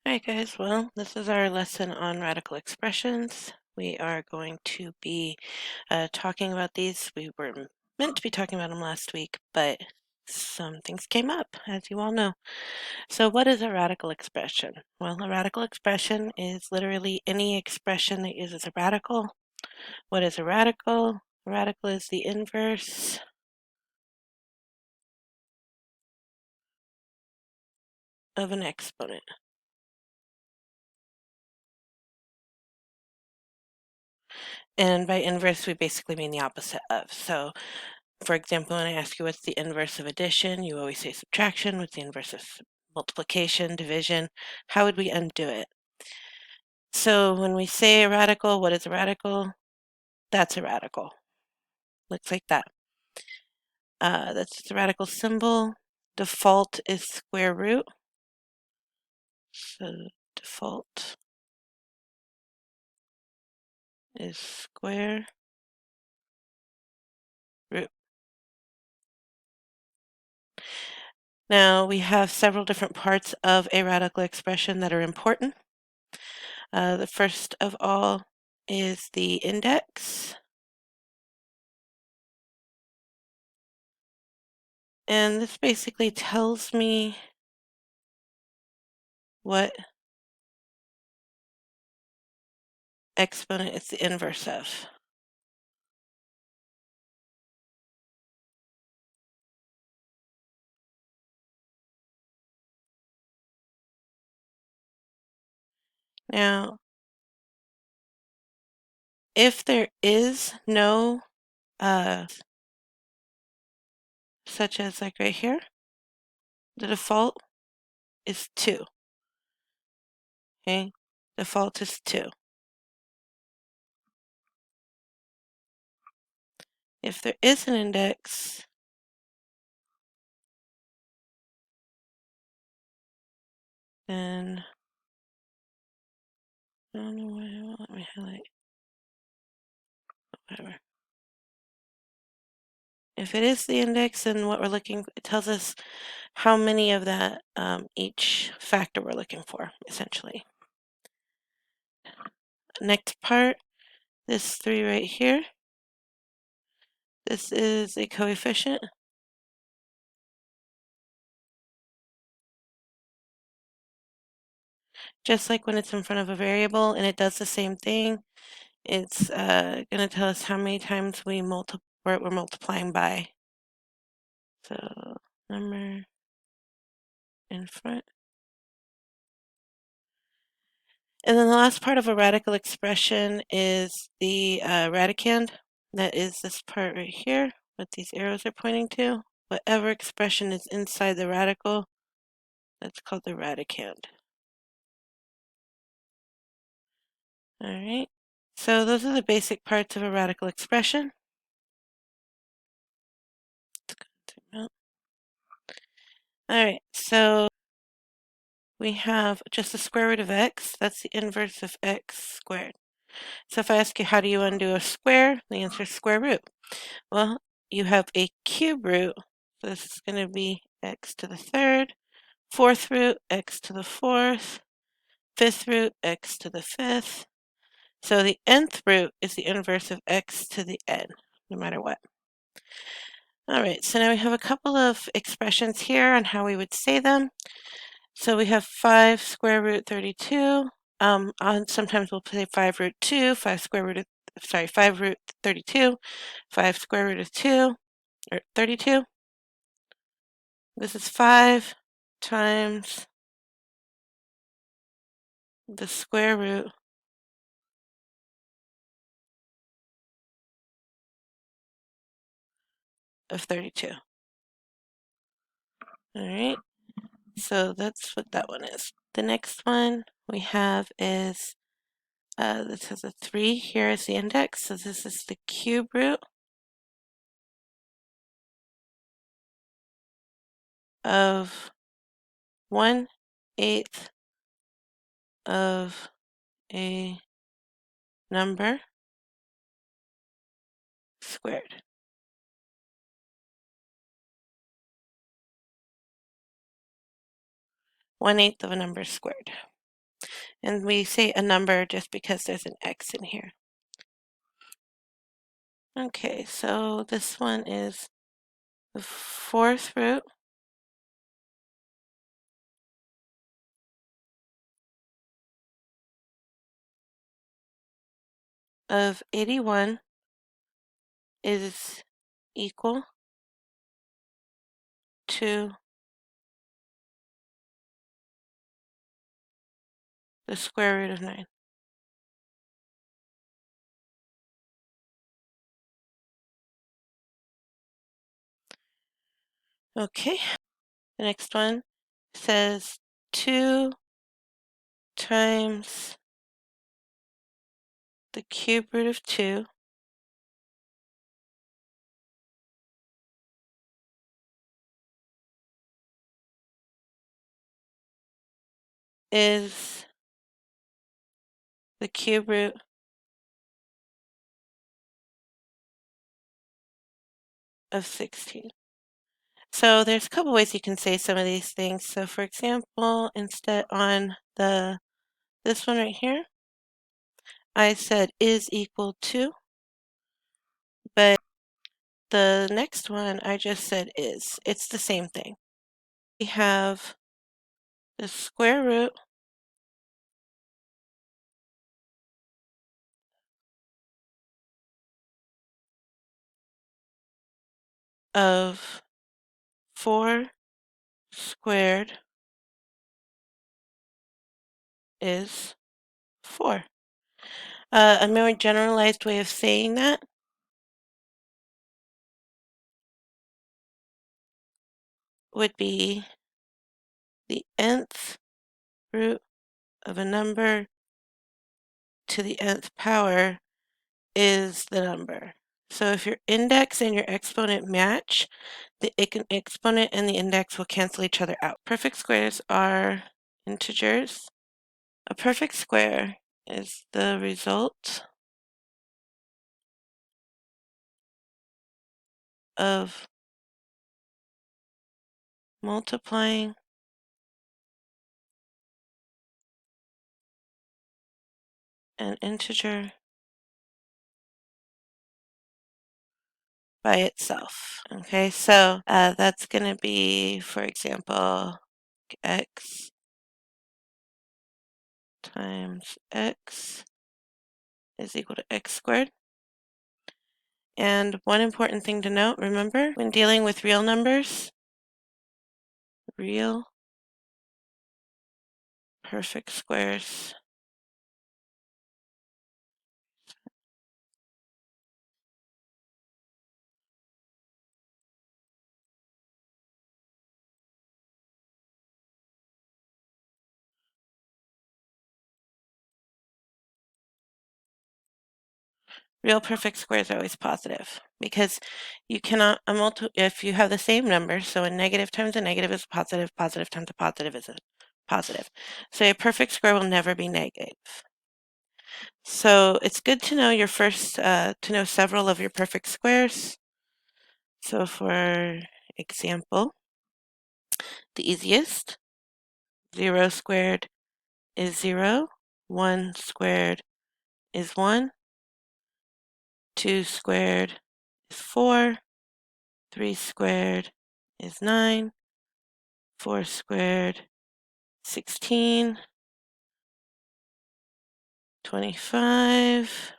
Hi guys, well, this is our lesson on radical expressions. We are going to be talking about these. We were meant to be talking about them last week, but some things came up, as you all know. So what is a radical expression? Well, a radical expression is literally any expression that uses a radical. What is a radical? A radical is the inverse of an exponent. And by inverse, we basically mean the opposite of. So for example, when I ask you what's the inverse of addition, you always say subtraction. What's the inverse of multiplication, division? How would we undo it? So when we say a radical, what is a radical? That's a radical. Looks like that. That's the radical symbol. Default is square root. So default is square root. Now we have several different parts of a radical expression that are important. The first of all is the index. And this basically tells me what exponent is the inverse of. Now, if there is no, such as like right here, the default is 2. Okay, default is 2. If there is an index, then I don't know why it won't let me highlight. Whatever. If it is the index, then what we're looking, it tells us how many of that each factor we're looking for, essentially. Next part, this 3 right here. This is a coefficient. Just like when it's in front of a variable and it does the same thing, it's going to tell us how many times we're multiplying by. So number in front. And then the last part of a radical expression is the radicand. That is this part right here, what these arrows are pointing to. Whatever expression is inside the radical, that's called the radicand. All right, so those are the basic parts of a radical expression. All right, so we have just the square root of x. That's the inverse of x squared. So if I ask you how do you undo a square, the answer is square root. Well, you have a cube root. So this is going to be x to the third. Fourth root, x to the fourth. Fifth root, x to the fifth. So the nth root is the inverse of x to the n, no matter what. All right, so now we have a couple of expressions here on how we would say them. So we have 5 square root 32. Sometimes we'll say 5 root 2, 5 square root of, 5 root 32, 5 square root of 2, or 32. This is 5 times the square root of 32. All right, so that's what that one is. The next one we have is, this has a 3 here as the index, so this is the cube root of 1/8 of a number squared. 1/8 of a number squared. And we say a number just because there's an x in here. Okay, so this one is the fourth root of 81 is equal to the square root of 9. Okay, the next one says 2 times the cube root of 2 is the cube root of 16. So there's a couple ways you can say some of these things. So for example, instead on this one right here, I said is equal to, but the next one I just said is. It's the same thing. We have the square root of 4 squared is 4. A more generalized way of saying that would be the nth root of a number to the nth power is the number. So if your index and your exponent match, the exponent and the index will cancel each other out. Perfect squares are integers. A perfect square is the result of multiplying an integer by itself. Okay, so that's going to be, for example, x times x is equal to x squared. And one important thing to note, remember, when dealing with real numbers, real perfect squares real perfect squares are always positive because you cannot if you have the same number, so a negative times a negative is positive, positive times a positive is a positive. So a perfect square will never be negative. So it's good to know your first to know several of your perfect squares. So for example, the easiest, 0 squared is 0, 1 squared is 1, 2 squared is 4, 3 squared is 9, 4 squared, 16, 25,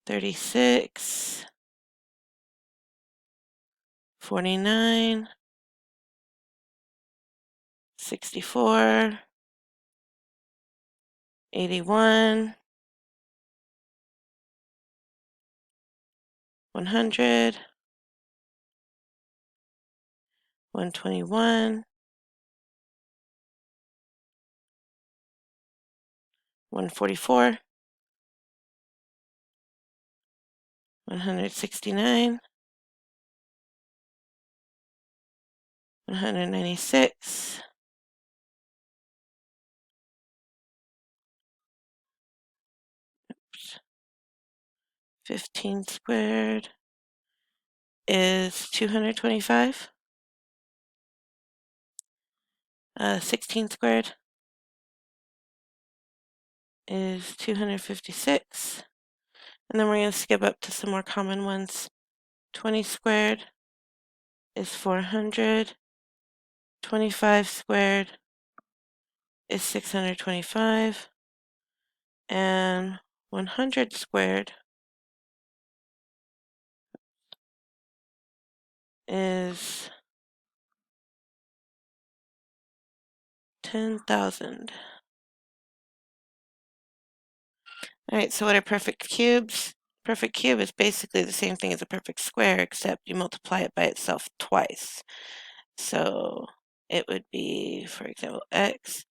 36, 49, 64, 81, 100, 121, 144, 169, 196, 15 squared is 225, 16 squared is 256. And then we're going to skip up to some more common ones. 20 squared is 400. 25 squared is 625. And 100 squared is 10,000. All right, so what are perfect cubes? Perfect cube is basically the same thing as a perfect square, except you multiply it by itself twice. So it would be, for example, x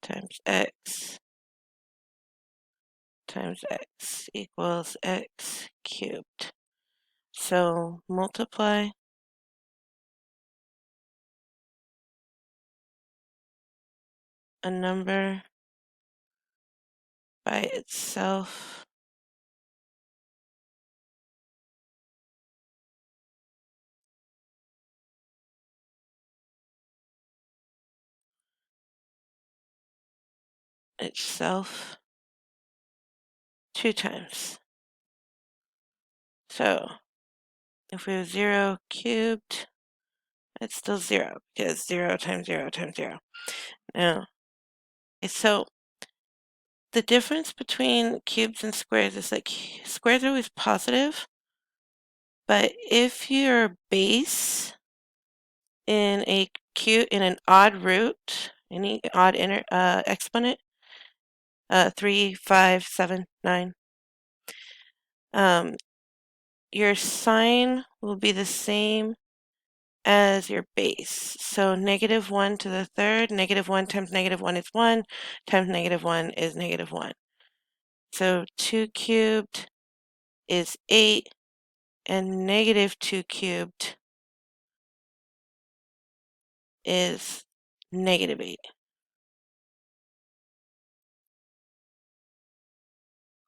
times x times x equals x cubed. So multiply a number by itself two times. So if we have 0 cubed, it's still 0 because 0 times 0 times 0. Now, so the difference between cubes and squares is like squares are always positive, but if your base in an odd root, any odd exponent, 3, 5, 7, 9, your sign will be the same as your base. So negative 1 to the third, negative 1 times negative 1 is 1, times negative 1 is negative 1. So 2 cubed is 8, and negative 2 cubed is negative 8.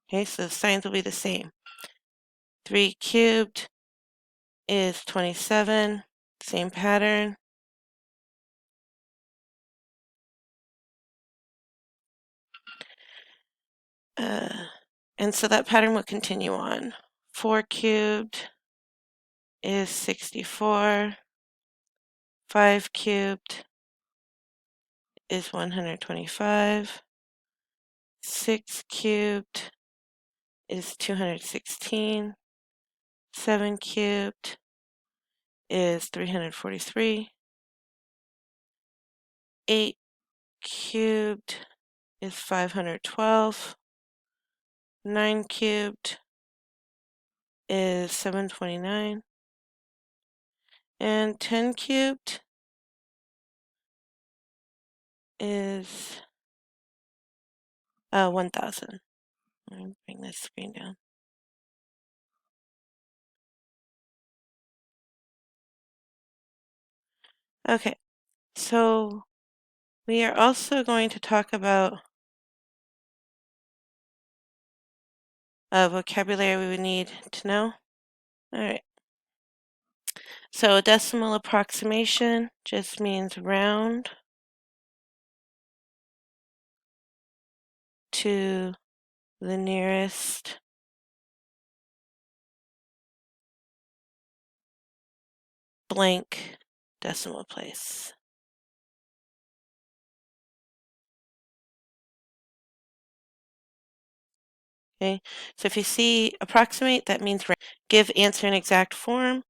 Okay, so the signs will be the same. 3 cubed is 27, same pattern. And so that pattern will continue on. 4 cubed is 64. 5 cubed is 125. 6 cubed is 216. 7 cubed is 343. 8 cubed is 512. 9 cubed is 729. And 10 cubed is 1,000. Let me bring this screen down. Okay, so we are also going to talk about a vocabulary we would need to know. All right. So a decimal approximation just means round to the nearest blank decimal place. Okay, so if you see approximate, that means give answer in exact form.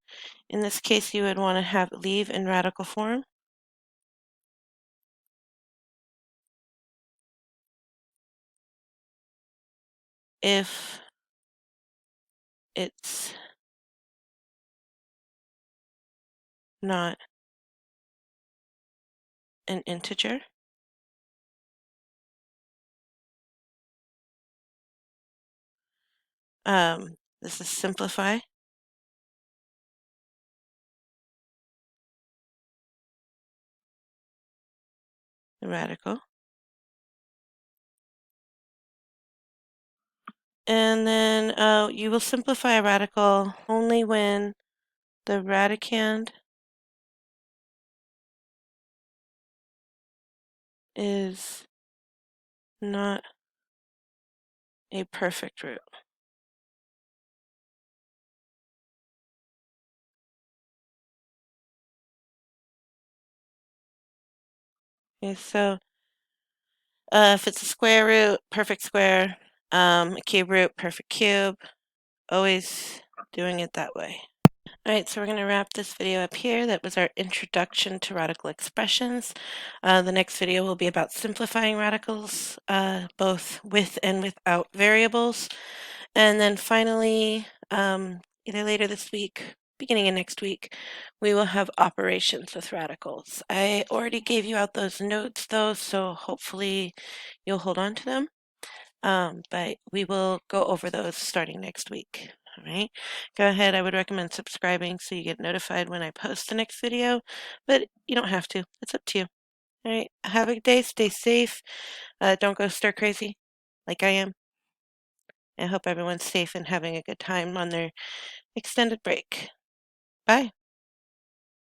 In this case, you would want to have leave in radical form. If it's not an integer. This is simplify. The radical. And then you will simplify a radical only when the radicand is not a perfect root. Okay, so if it's a square root, perfect square, a cube root, perfect cube, always doing it that way. All right, so we're going to wrap this video up here. That was our introduction to radical expressions. The next video will be about simplifying radicals, both with and without variables. And then finally, either later this week, beginning of next week, we will have operations with radicals. I already gave you out those notes though, so hopefully you'll hold on to them. But we will go over those starting next week. All right, go ahead. I would recommend subscribing so you get notified when I post the next video, but you don't have to. It's up to you. All right, have a good day. Stay safe. Don't go stir crazy like I am. I hope everyone's safe and having a good time on their extended break. Bye.